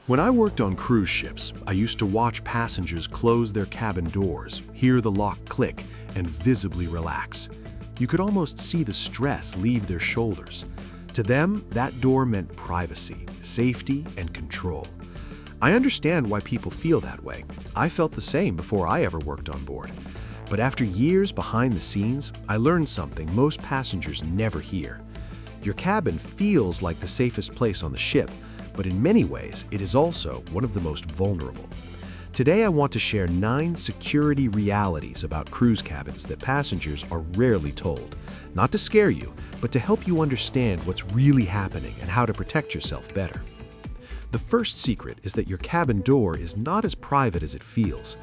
When I worked on cruise ships, I used to watch passengers close their cabin doors, hear the lock click, and visibly relax. You could almost see the stress leave their shoulders. To them, that door meant privacy, safety, and control. I understand why people feel that way. I felt the same before I ever worked on board. But after years behind the scenes, I learned something most passengers never hear. Your cabin feels like the safest place on the ship, but in many ways, it is also one of the most vulnerable. Today, I want to share 9 security realities about cruise cabins that passengers are rarely told, not to scare you, but to help you understand what's really happening and how to protect yourself better. The first secret is that your cabin door is not as private as it feels.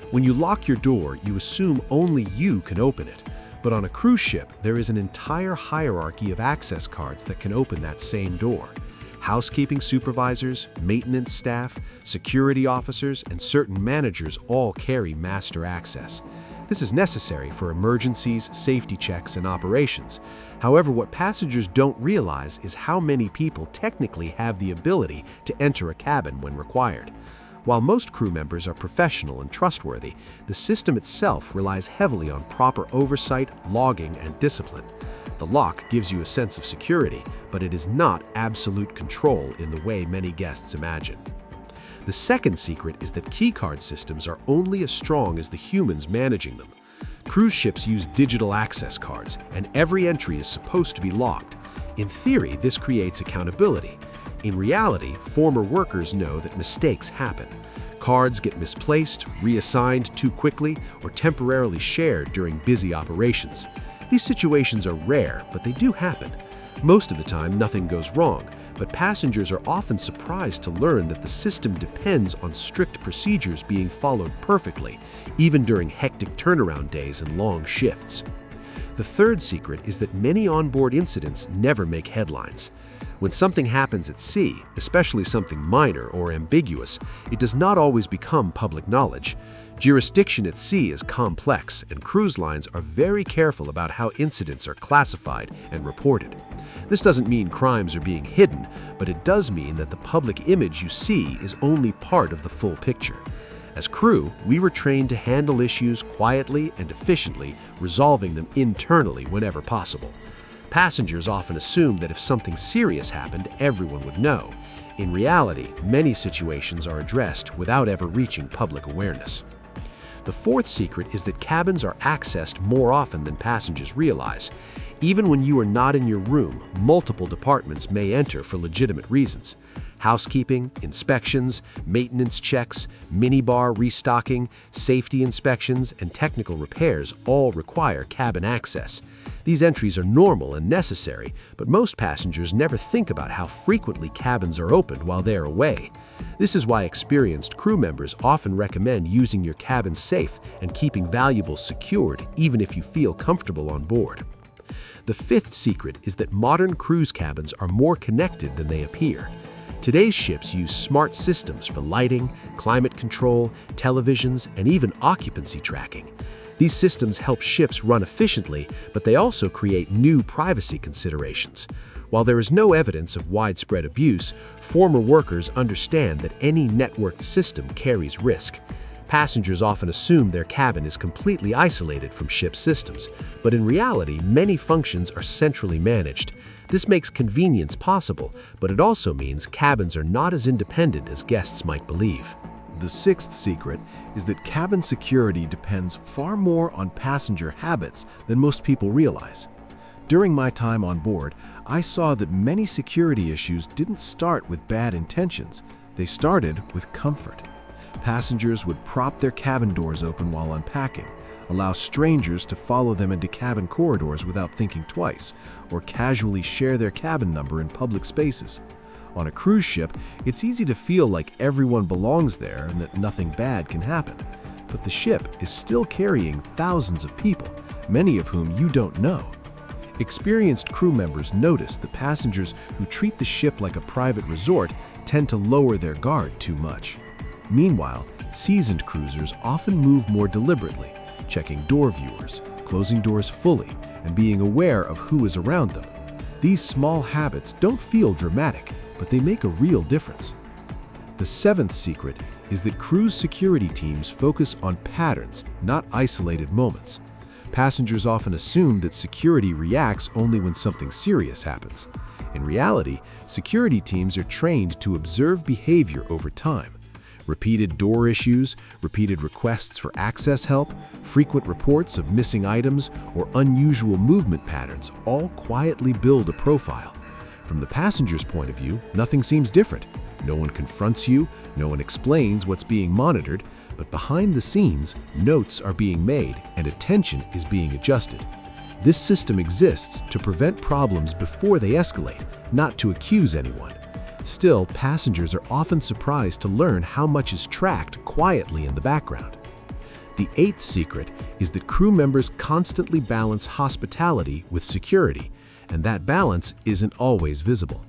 When you lock your door, you assume only you can open it. But on a cruise ship, there is an entire hierarchy of access cards that can open that same door. Housekeeping supervisors, maintenance staff, security officers, and certain managers all carry master access. This is necessary for emergencies, safety checks, and operations. However, what passengers don't realize is how many people technically have the ability to enter a cabin when required. While most crew members are professional and trustworthy, the system itself relies heavily on proper oversight, logging, and discipline. The lock gives you a sense of security, but it is not absolute control in the way many guests imagine. The second secret is that keycard systems are only as strong as the humans managing them. Cruise ships use digital access cards, and every entry is supposed to be locked. In theory, this creates accountability. In reality, former workers know that mistakes happen. Cards get misplaced, reassigned too quickly, or temporarily shared during busy operations. These situations are rare, but they do happen. Most of the time, nothing goes wrong, but passengers are often surprised to learn that the system depends on strict procedures being followed perfectly, even during hectic turnaround days and long shifts. The third secret is that many onboard incidents never make headlines. When something happens at sea, especially something minor or ambiguous, it does not always become public knowledge. Jurisdiction at sea is complex, and cruise lines are very careful about how incidents are classified and reported. This doesn't mean crimes are being hidden, but it does mean that the public image you see is only part of the full picture. As crew, we were trained to handle issues quietly and efficiently, resolving them internally whenever possible. Passengers often assume that if something serious happened, everyone would know. In reality, many situations are addressed without ever reaching public awareness. The fourth secret is that cabins are accessed more often than passengers realize. Even when you are not in your room, multiple departments may enter for legitimate reasons. Housekeeping, inspections, maintenance checks, minibar restocking, safety inspections, and technical repairs all require cabin access. These entries are normal and necessary, but most passengers never think about how frequently cabins are opened while they are away. This is why experienced crew members often recommend using your cabin safe and keeping valuables secured, even if you feel comfortable on board. The fifth secret is that modern cruise cabins are more connected than they appear. Today's ships use smart systems for lighting, climate control, televisions, and even occupancy tracking. These systems help ships run efficiently, but they also create new privacy considerations. While there is no evidence of widespread abuse, former workers understand that any networked system carries risk. Passengers often assume their cabin is completely isolated from ship systems, but in reality, many functions are centrally managed. This makes convenience possible, but it also means cabins are not as independent as guests might believe. The sixth secret is that cabin security depends far more on passenger habits than most people realize. During my time on board, I saw that many security issues didn't start with bad intentions. They started with comfort. Passengers would prop their cabin doors open while unpacking, allow strangers to follow them into cabin corridors without thinking twice, or casually share their cabin number in public spaces. On a cruise ship, it's easy to feel like everyone belongs there and that nothing bad can happen. But the ship is still carrying thousands of people, many of whom you don't know. Experienced crew members notice that passengers who treat the ship like a private resort tend to lower their guard too much. Meanwhile, seasoned cruisers often move more deliberately, checking door viewers, closing doors fully, and being aware of who is around them. These small habits don't feel dramatic, but they make a real difference. The seventh secret is that cruise security teams focus on patterns, not isolated moments. Passengers often assume that security reacts only when something serious happens. In reality, security teams are trained to observe behavior over time. Repeated door issues, repeated requests for access help, frequent reports of missing items, or unusual movement patterns all quietly build a profile. From the passenger's point of view, nothing seems different. No one confronts you, no one explains what's being monitored, but behind the scenes, notes are being made and attention is being adjusted. This system exists to prevent problems before they escalate, not to accuse anyone. Still, passengers are often surprised to learn how much is tracked quietly in the background. The eighth secret is that crew members constantly balance hospitality with security, and that balance isn't always visible.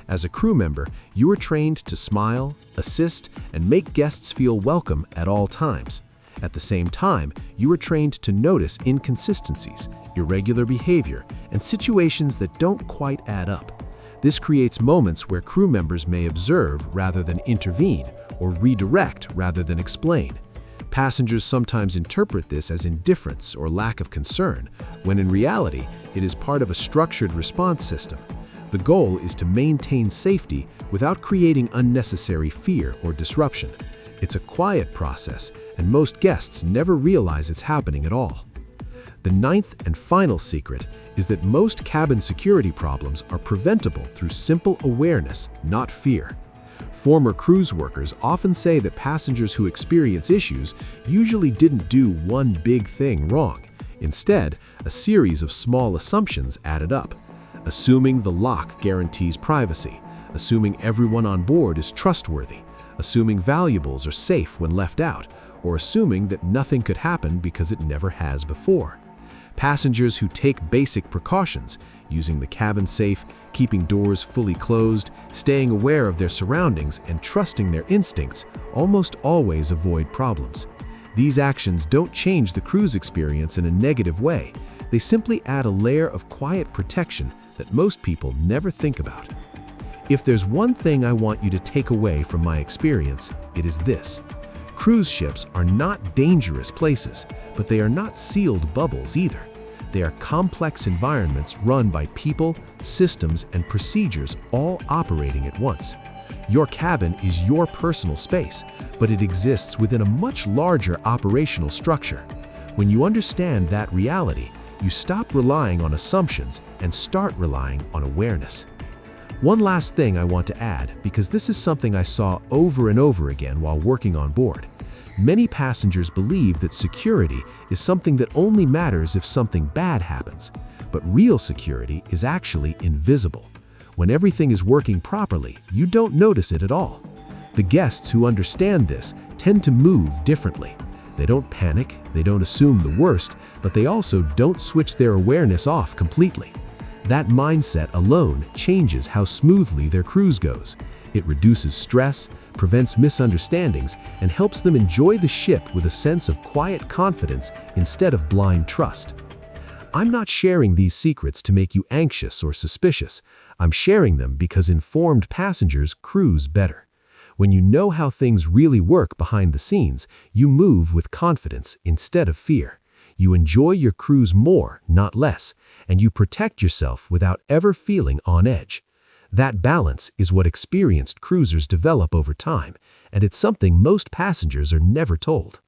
As a crew member, you are trained to smile, assist, and make guests feel welcome at all times. At the same time, you are trained to notice inconsistencies, irregular behavior, and situations that don't quite add up. This creates moments where crew members may observe rather than intervene, or redirect rather than explain. Passengers sometimes interpret this as indifference or lack of concern, when in reality, it is part of a structured response system. The goal is to maintain safety without creating unnecessary fear or disruption. It's a quiet process, and most guests never realize it's happening at all. The ninth and final secret is that most cabin security problems are preventable through simple awareness, not fear. Former cruise workers often say that passengers who experience issues usually didn't do one big thing wrong. Instead, a series of small assumptions added up. Assuming the lock guarantees privacy, assuming everyone on board is trustworthy, assuming valuables are safe when left out, or assuming that nothing could happen because it never has before. Passengers who take basic precautions, using the cabin safe, keeping doors fully closed, staying aware of their surroundings, and trusting their instincts, almost always avoid problems. These actions don't change the cruise experience in a negative way. They simply add a layer of quiet protection that most people never think about. If there's one thing I want you to take away from my experience, it is this. Cruise ships are not dangerous places, but they are not sealed bubbles either. They are complex environments run by people, systems, and procedures all operating at once. Your cabin is your personal space, but it exists within a much larger operational structure. When you understand that reality, you stop relying on assumptions and start relying on awareness. One last thing I want to add, because this is something I saw over and over again while working on board. Many passengers believe that security is something that only matters if something bad happens, but real security is actually invisible. When everything is working properly, you don't notice it at all. The guests who understand this tend to move differently. They don't panic, they don't assume the worst, but they also don't switch their awareness off completely. That mindset alone changes how smoothly their cruise goes. It reduces stress, prevents misunderstandings, and helps them enjoy the ship with a sense of quiet confidence instead of blind trust. I'm not sharing these secrets to make you anxious or suspicious. I'm sharing them because informed passengers cruise better. When you know how things really work behind the scenes, you move with confidence instead of fear. You enjoy your cruise more, not less, and you protect yourself without ever feeling on edge. That balance is what experienced cruisers develop over time, and it's something most passengers are never told.